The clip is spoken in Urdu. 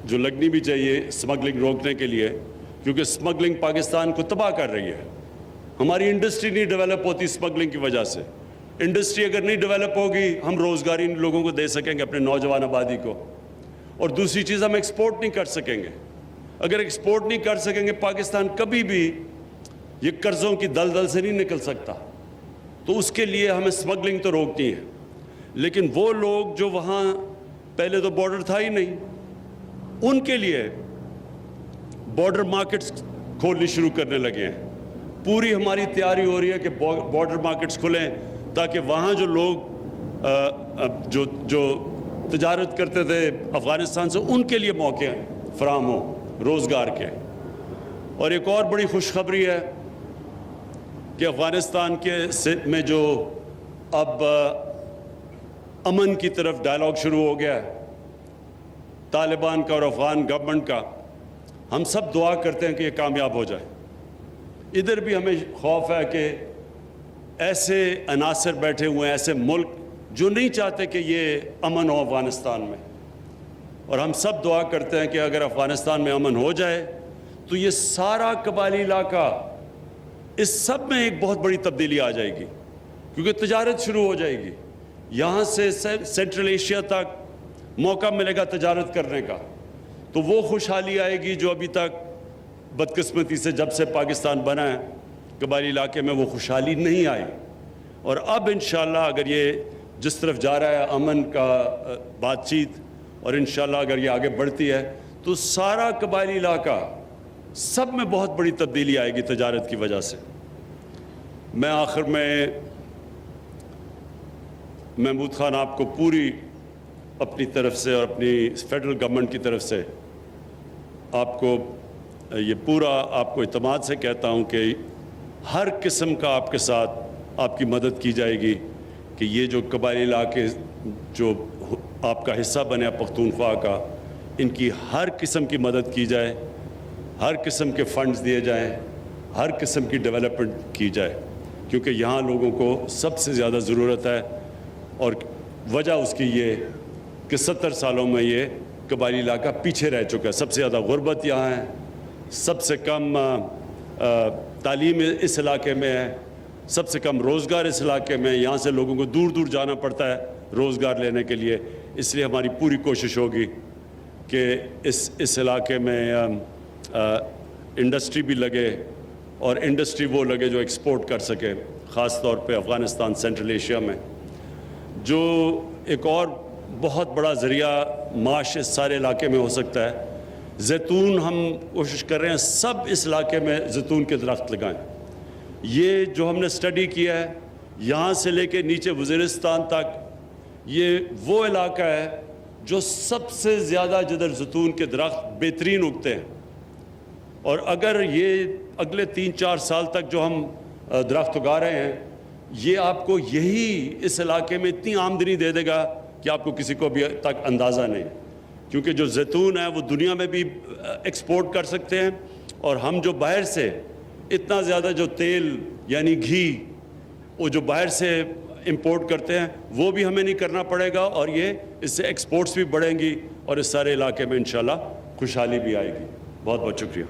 جو لگنی بھی چاہیے اسمگلنگ روکنے کے لیے، کیونکہ اسمگلنگ پاکستان کو تباہ کر رہی ہے. ہماری انڈسٹری نہیں ڈیولپ ہوتی اسمگلنگ کی وجہ سے. انڈسٹری اگر نہیں ڈیولپ ہوگی ہم روزگاری ان لوگوں کو دے سکیں گے، اپنے نوجوان آبادی کو. اور دوسری چیز ہم ایکسپورٹ نہیں کر سکیں گے. اگر ایکسپورٹ نہیں کر سکیں گے پاکستان کبھی بھی یہ قرضوں کی دلدل سے نہیں نکل سکتا. تو اس کے لیے ہمیں اسمگلنگ تو روکنی ہے. لیکن وہ لوگ جو وہاں پہلے تو بارڈر تھا ہی نہیں، ان کے لیے بارڈر مارکیٹس کھولنی شروع کرنے لگے ہیں. پوری ہماری تیاری ہو رہی ہے کہ بارڈر مارکیٹس کھلیں تاکہ وہاں جو لوگ جو تجارت کرتے تھے افغانستان سے ان کے لیے موقع فراہم ہوں روزگار کے. اور ایک اور بڑی خوشخبری ہے کہ افغانستان کے میں جو اب امن کی طرف ڈائلاگ شروع ہو گیا ہے طالبان کا اور افغان گورنمنٹ کا. ہم سب دعا کرتے ہیں کہ یہ کامیاب ہو جائے. ادھر بھی ہمیں خوف ہے کہ ایسے عناصر بیٹھے ہوئے ہیں، ایسے ملک جو نہیں چاہتے کہ یہ امن ہو افغانستان میں. اور ہم سب دعا کرتے ہیں کہ اگر افغانستان میں امن ہو جائے تو یہ سارا قبائلی علاقہ، اس سب میں ایک بہت بڑی تبدیلی آ جائے گی، کیونکہ تجارت شروع ہو جائے گی. یہاں سے سینٹرل ایشیا تک موقع ملے گا تجارت کرنے کا. تو وہ خوشحالی آئے گی جو ابھی تک بدقسمتی سے جب سے پاکستان بنا ہے قبائلی علاقے میں وہ خوشحالی نہیں آئی. اور اب انشاءاللہ اگر یہ جس طرف جا رہا ہے امن کا بات چیت، اور انشاءاللہ اگر یہ آگے بڑھتی ہے تو سارا قبائلی علاقہ سب میں بہت بڑی تبدیلی آئے گی تجارت کی وجہ سے. میں آخر میں محمود خان آپ کو پوری اپنی طرف سے اور اپنی فیڈرل گورنمنٹ کی طرف سے آپ کو یہ پورا آپ کو اعتماد سے کہتا ہوں کہ ہر قسم کا آپ کے ساتھ آپ کی مدد کی جائے گی کہ یہ جو قبائلی علاقے جو آپ کا حصہ بنے پختونخوا کا، ان کی ہر قسم کی مدد کی جائے، ہر قسم کے فنڈز دیے جائیں، ہر قسم کی ڈیولپمنٹ کی جائے، کیونکہ یہاں لوگوں کو سب سے زیادہ ضرورت ہے. اور وجہ اس کی یہ کہ 70 سالوں میں یہ قبائلی علاقہ پیچھے رہ چکا ہے. سب سے زیادہ غربت یہاں ہے، سب سے کم تعلیم اس علاقے میں ہے، سب سے کم روزگار اس علاقے میں. یہاں سے لوگوں کو دور دور جانا پڑتا ہے روزگار لینے کے لیے. اس لیے ہماری پوری کوشش ہوگی کہ اس علاقے میں انڈسٹری بھی لگے، اور انڈسٹری وہ لگے جو ایکسپورٹ کر سکے، خاص طور پہ افغانستان سینٹرل ایشیا میں. جو ایک اور بہت بڑا ذریعہ معاش اس سارے علاقے میں ہو سکتا ہے، زیتون. ہم کوشش کر رہے ہیں سب اس علاقے میں زیتون کے درخت لگائیں. یہ جو ہم نے سٹڈی کیا ہے یہاں سے لے کے نیچے وزیرستان تک، یہ وہ علاقہ ہے جو سب سے زیادہ جدھر زیتون کے درخت بہترین اگتے ہیں. اور اگر یہ اگلے 3-4 سال تک جو ہم درخت اگا رہے ہیں، یہ آپ کو یہی اس علاقے میں اتنی آمدنی دے دے گا کہ آپ کو کسی کو ابھی تک اندازہ نہیں. کیونکہ جو زیتون ہے وہ دنیا میں بھی ایکسپورٹ کر سکتے ہیں، اور ہم جو باہر سے اتنا زیادہ جو تیل یعنی گھی وہ جو باہر سے امپورٹ کرتے ہیں وہ بھی ہمیں نہیں کرنا پڑے گا، اور یہ اس سے ایکسپورٹس بھی بڑھیں گی، اور اس سارے علاقے میں انشاءاللہ خوشحالی بھی آئے گی. بہت بہت شکریہ.